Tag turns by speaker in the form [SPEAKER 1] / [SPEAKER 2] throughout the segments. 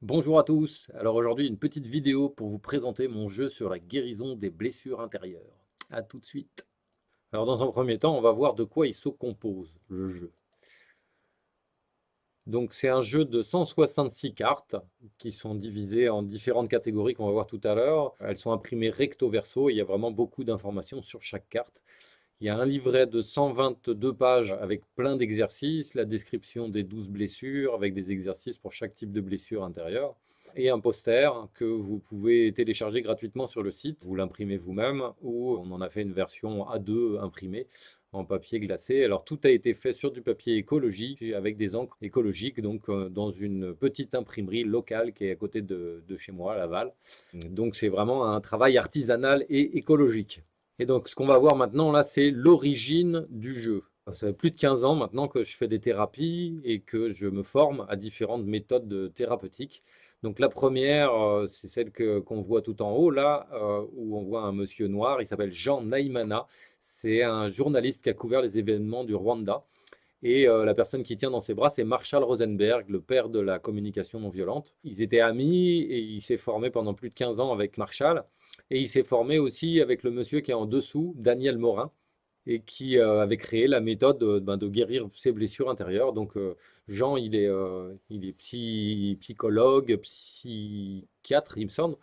[SPEAKER 1] Bonjour à tous, alors aujourd'hui une petite vidéo pour vous présenter mon jeu sur la guérison des blessures intérieures. A tout de suite. Alors dans un premier temps, on va voir de quoi il se compose le jeu. Donc c'est un jeu de 166 cartes qui sont divisées en différentes catégories qu'on va voir tout à l'heure. Elles sont imprimées recto verso et il y a vraiment beaucoup d'informations sur chaque carte. Il y a un livret de 122 pages avec plein d'exercices, la description des 12 blessures avec des exercices pour chaque type de blessure intérieure et un poster que vous pouvez télécharger gratuitement sur le site. Vous l'imprimez vous-même ou on en a fait une version A2 imprimée en papier glacé. Alors tout a été fait sur du papier écologique avec des encres écologiques, donc dans une petite imprimerie locale qui est à côté de chez moi à Laval. Donc c'est vraiment un travail artisanal et écologique. Et donc, ce qu'on va voir maintenant, là, c'est l'origine du jeu. Ça fait plus de 15 ans maintenant que je fais des thérapies et que je me forme à différentes méthodes thérapeutiques. Donc, la première, c'est celle qu'on voit tout en haut, là, où on voit un monsieur noir. Il s'appelle Jean Naïmana. C'est un journaliste qui a couvert les événements du Rwanda. Et la personne qui tient dans ses bras, c'est Marshall Rosenberg, le père de la communication non violente. Ils étaient amis et il s'est formé pendant plus de 15 ans avec Marshall. Et il s'est formé aussi avec le monsieur qui est en dessous, Daniel Morin, et qui avait créé la méthode de guérir ses blessures intérieures. Donc Jean, il est psychologue, psychiatre, il me semble.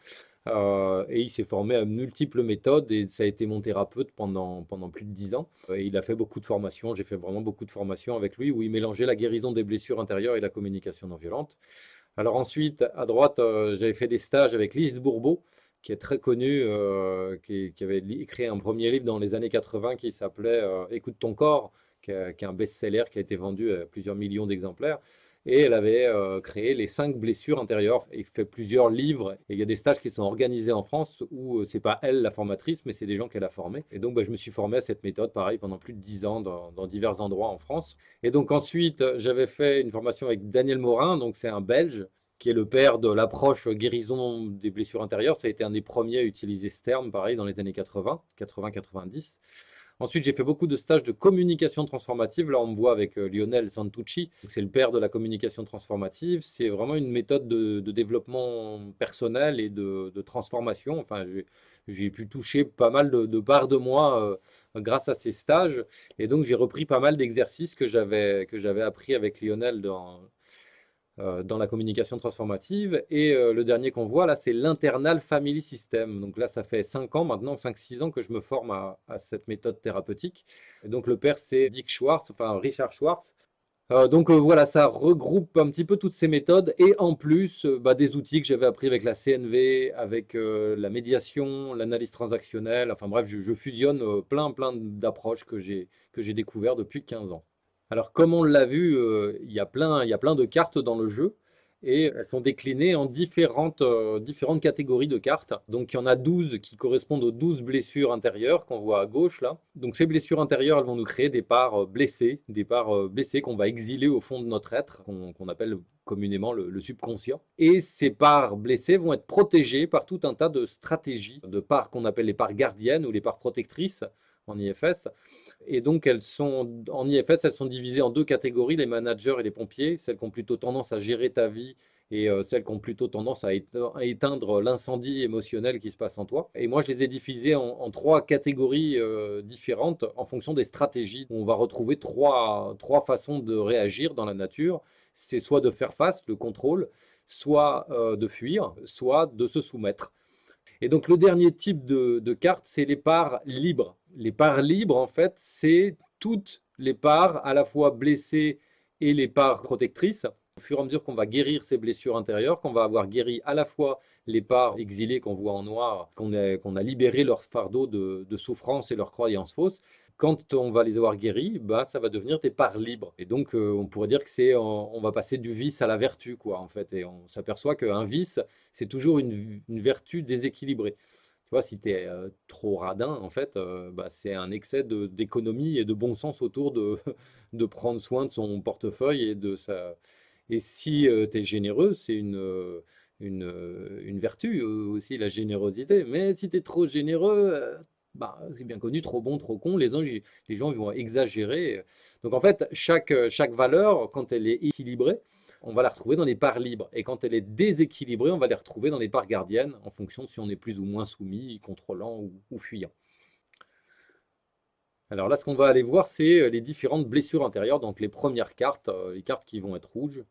[SPEAKER 1] Et il s'est formé à multiples méthodes et ça a été mon thérapeute pendant plus de 10 ans. Et il a fait beaucoup de formations, j'ai fait vraiment beaucoup de formations avec lui où il mélangeait la guérison des blessures intérieures et la communication non violente. Alors ensuite, à droite, j'avais fait des stages avec Lise Bourbeau, qui est très connue, qui avait écrit un premier livre dans les années 80 qui s'appelait Écoute ton corps, qui est un best-seller qui a été vendu à plusieurs millions d'exemplaires. Et elle avait créé les 5 blessures intérieures et fait plusieurs livres. Et il y a des stages qui sont organisés en France où c'est pas elle la formatrice, mais c'est des gens qu'elle a formés. Et donc je me suis formé à cette méthode, pareil, pendant plus de 10 ans dans divers endroits en France. Et donc ensuite, j'avais fait une formation avec Daniel Morin, donc c'est un Belge qui est le père de l'approche guérison des blessures intérieures. Ça a été un des premiers à utiliser ce terme, pareil, dans les années 80, 80-90. Ensuite, j'ai fait beaucoup de stages de communication transformative. Là, on me voit avec Lionel Santucci. C'est le père de la communication transformative. C'est vraiment une méthode de développement personnel et de transformation. Enfin, j'ai pu toucher pas mal de parts de moi grâce à ces stages. Et donc, j'ai repris pas mal d'exercices que j'avais appris avec Lionel dans la communication transformative. Et le dernier qu'on voit là, c'est l'Internal Family System. Donc là, ça fait 5 ans maintenant, 5-6 ans que je me forme à cette méthode thérapeutique. Et donc le père, c'est Dick Schwartz, enfin Richard Schwartz. Donc voilà, ça regroupe un petit peu toutes ces méthodes et en plus des outils que j'avais appris avec la CNV, avec la médiation, l'analyse transactionnelle. Enfin bref, je fusionne plein d'approches que j'ai découvert depuis 15 ans. Alors, comme on l'a vu, il y a plein de cartes dans le jeu et elles sont déclinées en différentes catégories de cartes. Donc, il y en a 12 qui correspondent aux 12 blessures intérieures qu'on voit à gauche là. Donc, ces blessures intérieures, elles vont nous créer des parts blessées qu'on va exiler au fond de notre être, qu'on appelle communément le subconscient. Et ces parts blessées vont être protégées par tout un tas de stratégies, de parts qu'on appelle les parts gardiennes ou les parts protectrices en IFS. Et donc, en IFS, elles sont divisées en 2 catégories, les managers et les pompiers, celles qui ont plutôt tendance à gérer ta vie et celles qui ont plutôt tendance à éteindre l'incendie émotionnel qui se passe en toi. Et moi, je les ai divisées en 3 catégories différentes en fonction des stratégies. On va retrouver trois façons de réagir dans la nature. C'est soit de faire face, le contrôle, soit de fuir, soit de se soumettre. Et donc le dernier type de carte, c'est les parts libres. Les parts libres, en fait, c'est toutes les parts à la fois blessées et les parts protectrices. Au fur et à mesure qu'on va guérir ces blessures intérieures, qu'on va avoir guéri à la fois les parts exilées qu'on voit en noir, qu'on a libéré leur fardeau de souffrance et leurs croyances fausses, quand on va les avoir guéris, ça va devenir des parts libres. Et donc, on pourrait dire que on va passer du vice à la vertu, quoi, en fait. Et on s'aperçoit qu'un vice, c'est toujours une vertu déséquilibrée. Tu vois, si tu es trop radin, en fait, c'est un excès d'économie et de bon sens autour de prendre soin de son portefeuille et de sa. Et si tu es généreux, c'est une vertu aussi, la générosité. Mais si tu es trop généreux, c'est bien connu, trop bon, trop con, les gens ils vont exagérer. Donc en fait, chaque valeur, quand elle est équilibrée, on va la retrouver dans les parts libres. Et quand elle est déséquilibrée, on va les retrouver dans les parts gardiennes, en fonction de si on est plus ou moins soumis, contrôlant ou fuyant. Alors là, ce qu'on va aller voir, c'est les différentes blessures intérieures, donc les premières cartes, les cartes qui vont être rouges.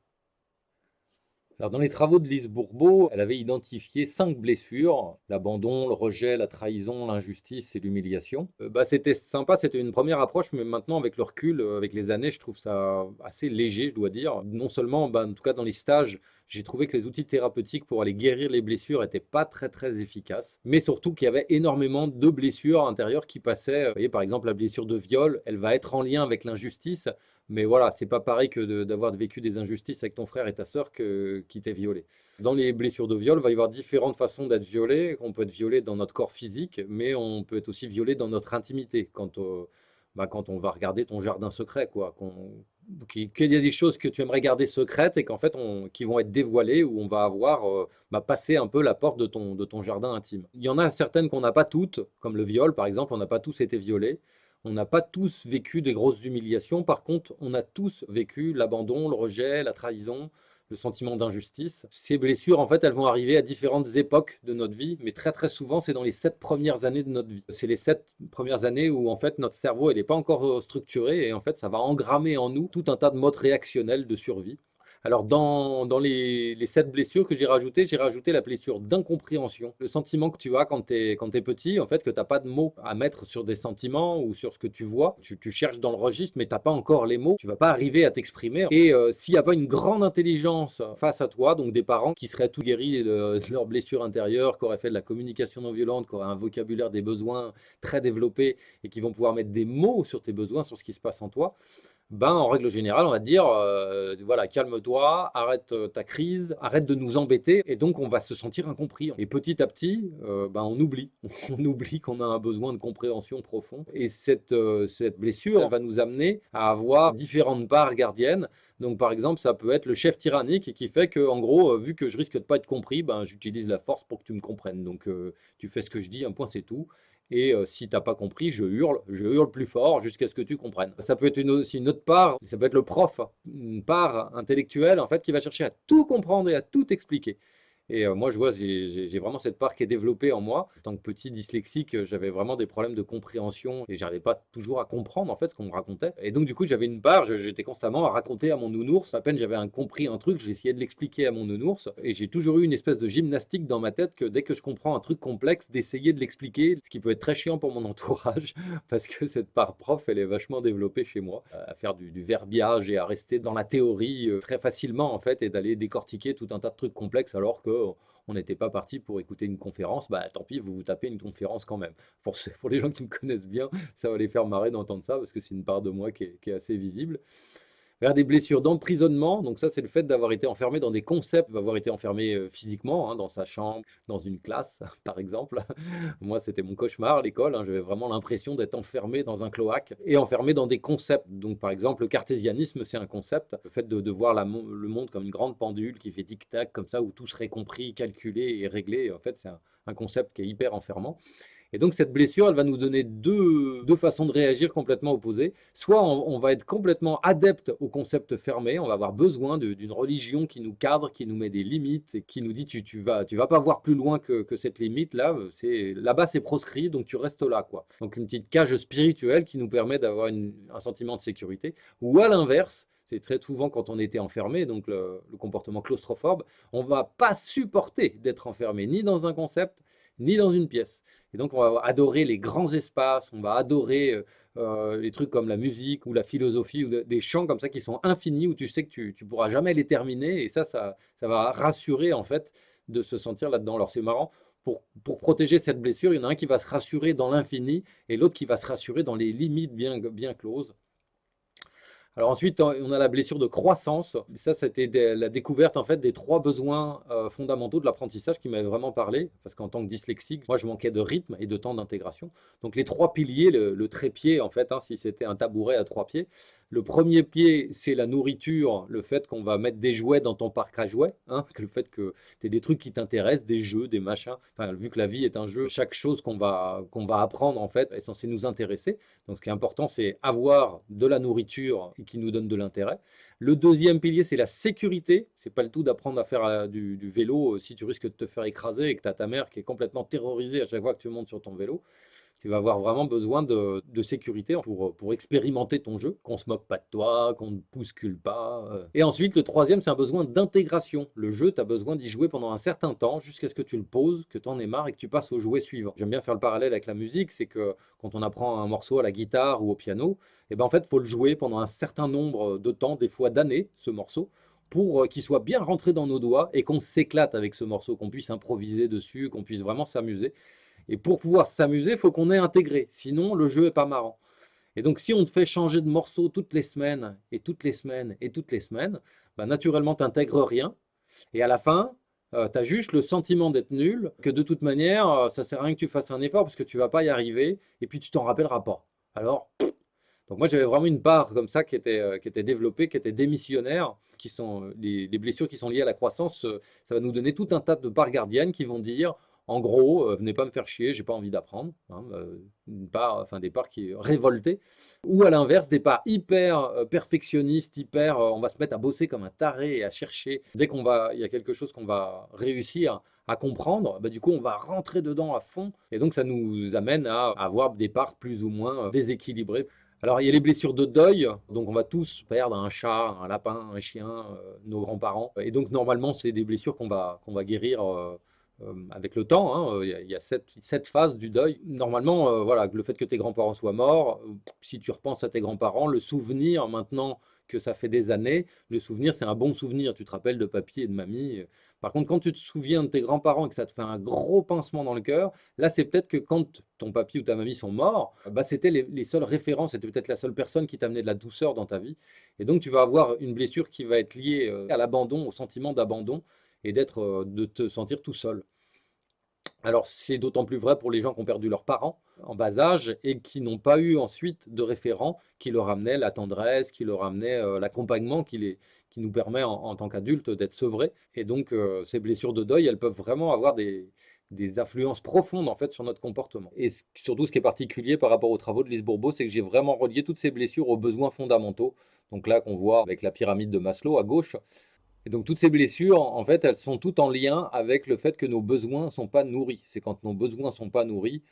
[SPEAKER 1] Alors, dans les travaux de Lise Bourbeau, elle avait identifié 5 blessures, l'abandon, le rejet, la trahison, l'injustice et l'humiliation. C'était sympa, c'était une première approche, mais maintenant avec le recul, avec les années, je trouve ça assez léger, je dois dire. Non seulement, en tout cas dans les stages, j'ai trouvé que les outils thérapeutiques pour aller guérir les blessures n'étaient pas très très efficaces, mais surtout qu'il y avait énormément de blessures intérieures qui passaient. Vous voyez, par exemple, la blessure de viol, elle va être en lien avec l'injustice, mais voilà, c'est pas pareil que d'avoir vécu des injustices avec ton frère et ta sœur qui t'est violé. Dans les blessures de viol, il va y avoir différentes façons d'être violé. On peut être violé dans notre corps physique, mais on peut être aussi violé dans notre intimité, quand on va regarder ton jardin secret, quoi. Qu'il y a des choses que tu aimerais garder secrètes et qu'en fait, qui vont être dévoilées, où on va avoir passé un peu la porte de ton jardin intime. Il y en a certaines qu'on n'a pas toutes, comme le viol par exemple, on n'a pas tous été violés. On n'a pas tous vécu des grosses humiliations. Par contre, on a tous vécu l'abandon, le rejet, la trahison, le sentiment d'injustice. Ces blessures, en fait, elles vont arriver à différentes époques de notre vie, mais très très souvent, c'est dans les 7 premières années de notre vie. C'est les 7 premières années où, en fait, notre cerveau, il n'est pas encore structuré et en fait, ça va engrammer en nous tout un tas de modes réactionnels de survie. Alors, dans les 7 blessures que j'ai rajouté la blessure d'incompréhension. Le sentiment que tu as quand tu es petit, en fait, que tu n'as pas de mots à mettre sur des sentiments ou sur ce que tu vois. Tu cherches dans le registre, mais tu n'as pas encore les mots. Tu ne vas pas arriver à t'exprimer. Et s'il n'y a pas une grande intelligence face à toi, donc des parents qui seraient tout guéris de leurs blessures intérieures, qui auraient fait de la communication non violente, qui auraient un vocabulaire des besoins très développé et qui vont pouvoir mettre des mots sur tes besoins, sur ce qui se passe en toi, en règle générale, on va te dire, voilà, calme-toi, arrête ta crise, arrête de nous embêter, et donc on va se sentir incompris. Et petit à petit, on oublie, on oublie qu'on a un besoin de compréhension profond. Et cette blessure, elle va nous amener à avoir différentes parts gardiennes. Donc par exemple, ça peut être le chef tyrannique qui fait que, en gros, vu que je risque de pas être compris, j'utilise la force pour que tu me comprennes. Donc tu fais ce que je dis, un point c'est tout. Et si tu n'as pas compris, je hurle plus fort jusqu'à ce que tu comprennes. Ça peut être aussi une autre part, ça peut être le prof, une part intellectuelle en fait qui va chercher à tout comprendre et à tout expliquer. Et moi, je vois, j'ai vraiment cette part qui est développée en moi. En tant que petit dyslexique, j'avais vraiment des problèmes de compréhension et j'arrivais pas toujours à comprendre en fait ce qu'on me racontait. Et donc, du coup, j'avais une part, j'étais constamment à raconter à mon nounours. À peine j'avais compris un truc, j'essayais de l'expliquer à mon nounours. Et j'ai toujours eu une espèce de gymnastique dans ma tête que dès que je comprends un truc complexe, d'essayer de l'expliquer, ce qui peut être très chiant pour mon entourage parce que cette part prof, elle est vachement développée chez moi, à faire du verbiage et à rester dans la théorie très facilement en fait et d'aller décortiquer tout un tas de trucs complexes alors que on n'était pas parti pour écouter une conférence, tant pis, vous vous tapez une conférence quand même. Pour les gens qui me connaissent bien, ça va les faire marrer d'entendre ça, parce que c'est une part de moi qui est assez visible. Vers des blessures d'emprisonnement, donc ça c'est le fait d'avoir été enfermé dans des concepts, d'avoir été enfermé physiquement, dans sa chambre, dans une classe par exemple. Moi c'était mon cauchemar, l'école, j'avais vraiment l'impression d'être enfermé dans un cloaque et enfermé dans des concepts. Donc par exemple le cartésianisme c'est un concept, le fait de voir le monde comme une grande pendule qui fait tic-tac comme ça où tout serait compris, calculé et réglé, en fait c'est un concept qui est hyper enfermant. Et donc cette blessure, elle va nous donner deux façons de réagir complètement opposées. Soit on va être complètement adepte au concept fermé, on va avoir besoin d'une religion qui nous cadre, qui nous met des limites et qui nous dit tu vas pas voir plus loin que cette limite là, là-bas c'est proscrit donc tu restes là quoi. Donc une petite cage spirituelle qui nous permet d'avoir un sentiment de sécurité. Ou à l'inverse, c'est très souvent quand on était enfermé, donc le comportement claustrophobe, on ne va pas supporter d'être enfermé ni dans un concept ni dans une pièce. Et donc, on va adorer les grands espaces, on va adorer les trucs comme la musique ou la philosophie ou des chants comme ça qui sont infinis où tu sais que tu ne pourras jamais les terminer. Et ça va rassurer en fait de se sentir là-dedans. Alors, c'est marrant. Pour protéger cette blessure, il y en a un qui va se rassurer dans l'infini et l'autre qui va se rassurer dans les limites bien closes. Alors ensuite, on a la blessure de croissance. Ça, c'était la découverte en fait des 3 besoins fondamentaux de l'apprentissage qui m'avaient vraiment parlé. Parce qu'en tant que dyslexique, moi, je manquais de rythme et de temps d'intégration. Donc les 3 piliers, le trépied en fait, si c'était un tabouret à 3 pieds, Le premier pied, c'est la nourriture, le fait qu'on va mettre des jouets dans ton parc à jouets, hein, le fait que tu aies des trucs qui t'intéressent, des jeux, des machins. Enfin, vu que la vie est un jeu, chaque chose qu'on va apprendre en fait est censée nous intéresser. Donc, ce qui est important, c'est avoir de la nourriture qui nous donne de l'intérêt. Le deuxième pilier, c'est la sécurité. C'est pas le tout d'apprendre à faire du vélo si tu risques de te faire écraser et que tu as ta mère qui est complètement terrorisée à chaque fois que tu montes sur ton vélo. Tu vas avoir vraiment besoin de sécurité pour expérimenter ton jeu, qu'on ne se moque pas de toi, qu'on ne te bouscule pas. Et ensuite, le troisième, c'est un besoin d'intégration. Le jeu, tu as besoin d'y jouer pendant un certain temps, jusqu'à ce que tu le poses, que tu en aies marre et que tu passes au jouet suivant. J'aime bien faire le parallèle avec la musique, c'est que quand on apprend un morceau à la guitare ou au piano, et ben en fait, il faut le jouer pendant un certain nombre de temps, des fois d'années, ce morceau, pour qu'il soit bien rentré dans nos doigts et qu'on s'éclate avec ce morceau, qu'on puisse improviser dessus, qu'on puisse vraiment s'amuser. Et pour pouvoir s'amuser, il faut qu'on ait intégré. Sinon, le jeu n'est pas marrant. Et donc, si on te fait changer de morceau toutes les semaines, et toutes les semaines, et toutes les semaines, bah, naturellement, tu n'intègres rien. Et à la fin, tu as juste le sentiment d'être nul, que de toute manière, ça ne sert à rien que tu fasses un effort parce que tu ne vas pas y arriver, et puis tu t'en rappelleras pas. Alors, donc moi, j'avais vraiment une part comme ça qui était développée, qui était démissionnaire, qui sont les blessures qui sont liées à la croissance. Ça va nous donner tout un tas de parts gardiennes qui vont dire, en gros, venez pas me faire chier, j'ai pas envie d'apprendre. Hein, enfin des parts qui révoltées. Ou à l'inverse, des parts hyper perfectionnistes, hyper, on va se mettre à bosser comme un taré et à chercher. Dès il y a quelque chose qu'on va réussir à comprendre, bah, du coup, on va rentrer dedans à fond. Et donc, ça nous amène à avoir des parts plus ou moins déséquilibrées. Alors, il y a les blessures de deuil, donc on va tous perdre un chat, un lapin, un chien, nos grands-parents. Et donc, normalement, c'est des blessures qu'on va guérir avec le temps. Hein. Il y a sept phases du deuil. Normalement, voilà, le fait que tes grands-parents soient morts, si tu repenses à tes grands-parents, le souvenir, maintenant que ça fait des années, le souvenir, c'est un bon souvenir. Tu te rappelles de papy et de mamie. Par contre, quand tu te souviens de tes grands-parents et que ça te fait un gros pincement dans le cœur, là, c'est peut-être que quand ton papy ou ta mamie sont morts, bah, c'était les seules références, c'était peut-être la seule personne qui t'amenait de la douceur dans ta vie. Et donc, tu vas avoir une blessure qui va être liée à l'abandon, au sentiment d'abandon et de te sentir tout seul. Alors, c'est d'autant plus vrai pour les gens qui ont perdu leurs parents en bas âge et qui n'ont pas eu ensuite de référent qui leur amenait la tendresse, qui leur amenait l'accompagnement qui nous permet en tant qu'adultes d'être sevrés. Et donc, ces blessures de deuil, elles peuvent vraiment avoir des influences profondes en fait sur notre comportement. Et surtout, ce qui est particulier par rapport aux travaux de Lise Bourbeau, c'est que j'ai vraiment relié toutes ces blessures aux besoins fondamentaux. Donc là, qu'on voit avec la pyramide de Maslow à gauche. Et donc toutes ces blessures, en fait, elles sont toutes en lien avec le fait que nos besoins ne sont pas nourris. C'est quand nos besoins ne sont pas nourris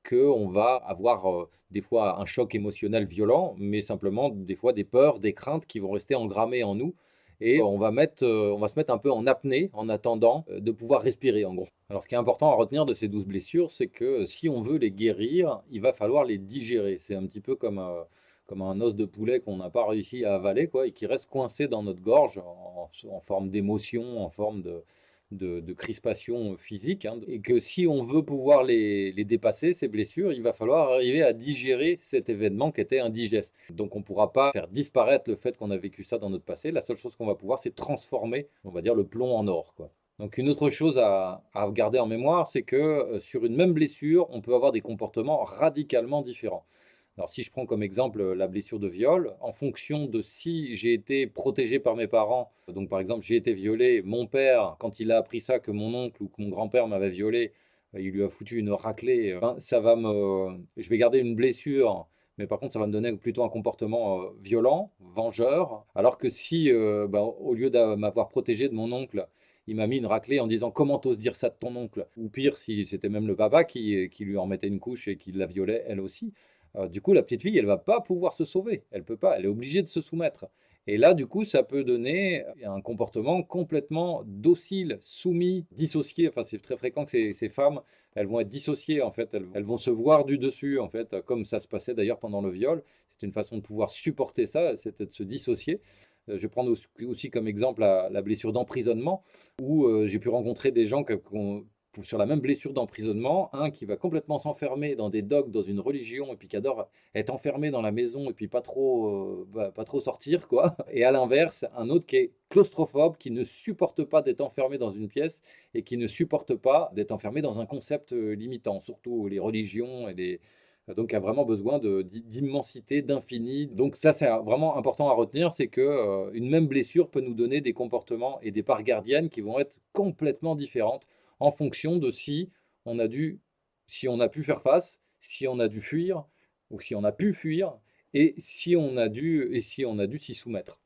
[SPEAKER 1] qu'on va avoir des fois un choc émotionnel violent, mais simplement des fois des peurs, des craintes qui vont rester engrammées en nous. Et on va se mettre un peu en apnée en attendant de pouvoir respirer, en gros. Alors, ce qui est important à retenir de ces 12 blessures, c'est que si on veut les guérir, il va falloir les digérer. C'est un petit peu comme un os de poulet qu'on n'a pas réussi à avaler, quoi, et qui reste coincé dans notre gorge en forme d'émotion, en forme de crispation physique, hein. Et que si on veut pouvoir les dépasser, ces blessures, il va falloir arriver à digérer cet événement qui était indigeste. Donc on ne pourra pas faire disparaître le fait qu'on a vécu ça dans notre passé. La seule chose qu'on va pouvoir, c'est transformer, on va dire, le plomb en or, quoi. Donc une autre chose à garder en mémoire, c'est que sur une même blessure, on peut avoir des comportements radicalement différents. Alors si je prends comme exemple la blessure de viol, en fonction de si j'ai été protégé par mes parents, donc par exemple j'ai été violé, mon père, quand il a appris ça que mon oncle ou que mon grand-père m'avait violé, il lui a foutu une raclée, ben, je vais garder une blessure, mais par contre ça va me donner plutôt un comportement violent, vengeur, alors que si ben, au lieu de m'avoir protégé de mon oncle, il m'a mis une raclée en disant comment t'oses dire ça de ton oncle, ou pire si c'était même le papa qui lui en mettait une couche et qui la violait elle aussi. Du coup, la petite fille, elle va pas pouvoir se sauver. Elle peut pas, elle est obligée de se soumettre. Et là, du coup, ça peut donner un comportement complètement docile, soumis, dissocié. Enfin, c'est très fréquent que ces femmes, elles vont être dissociées, en fait. Elles vont se voir du dessus, en fait, comme ça se passait d'ailleurs pendant le viol. C'est une façon de pouvoir supporter ça, c'était de se dissocier. Je vais prendre aussi comme exemple la blessure d'emprisonnement, où j'ai pu rencontrer des gens sur la même blessure d'emprisonnement, un qui va complètement s'enfermer dans des dogmes, dans une religion, et puis qui adore être enfermé dans la maison et puis pas trop sortir, quoi. Et à l'inverse, un autre qui est claustrophobe, qui ne supporte pas d'être enfermé dans une pièce et qui ne supporte pas d'être enfermé dans un concept limitant, surtout les religions et Donc, a vraiment besoin d'immensité, d'infini. Donc ça, c'est vraiment important à retenir, c'est que une même blessure peut nous donner des comportements et des parts gardiennes qui vont être complètement différentes en fonction de si on a pu faire face, si on a dû fuir, ou si on a pu fuir, et si on a dû s'y soumettre.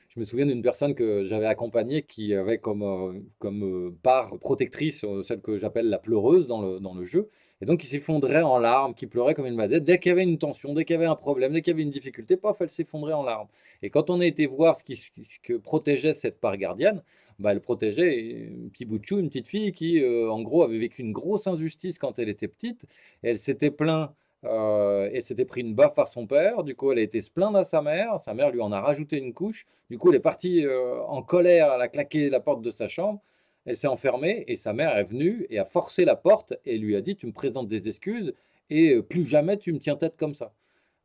[SPEAKER 1] Je me souviens d'une personne que j'avais accompagnée qui avait comme part protectrice celle que j'appelle la pleureuse dans le jeu. Et donc, il s'effondrait en larmes, qui pleurait comme une madette. Dès qu'il y avait une tension, dès qu'il y avait un problème, dès qu'il y avait une difficulté, paf, elle s'effondrait en larmes. Et quand on a été voir ce que protégeait cette part gardienne, bah, elle protégeait un petit bout de chou, une petite fille qui, en gros, avait vécu une grosse injustice quand elle était petite. Elle s'était plaint et s'était pris une baffe par son père. Du coup, elle a été se plaindre à sa mère. Sa mère lui en a rajouté une couche. Du coup, elle est partie en colère. Elle a claqué la porte de sa chambre. Elle s'est enfermée et sa mère est venue et a forcé la porte et lui a dit, tu me présentes des excuses et plus jamais tu me tiens tête comme ça.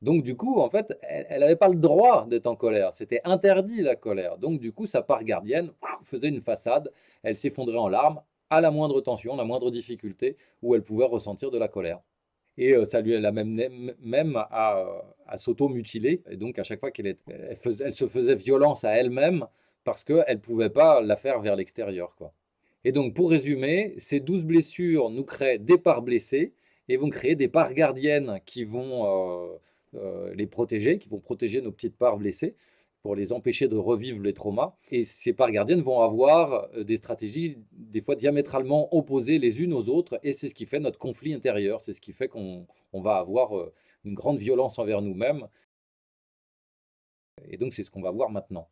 [SPEAKER 1] Donc du coup, en fait, elle n'avait pas le droit d'être en colère. C'était interdit la colère. Donc du coup, sa part gardienne faisait une façade. Elle s'effondrait en larmes à la moindre tension, la moindre difficulté où elle pouvait ressentir de la colère. Et ça lui elle a même à s'auto-mutiler. Et donc, à chaque fois elle se faisait violence à elle-même parce qu'elle ne pouvait pas la faire vers l'extérieur, quoi. Et donc, pour résumer, ces 12 blessures nous créent des parts blessées et vont créer des parts gardiennes qui vont les protéger, qui vont protéger nos petites parts blessées pour les empêcher de revivre les traumas. Et ces parts gardiennes vont avoir des stratégies des fois diamétralement opposées les unes aux autres, et c'est ce qui fait notre conflit intérieur, c'est ce qui fait qu'on va avoir une grande violence envers nous-mêmes, et donc c'est ce qu'on va voir maintenant.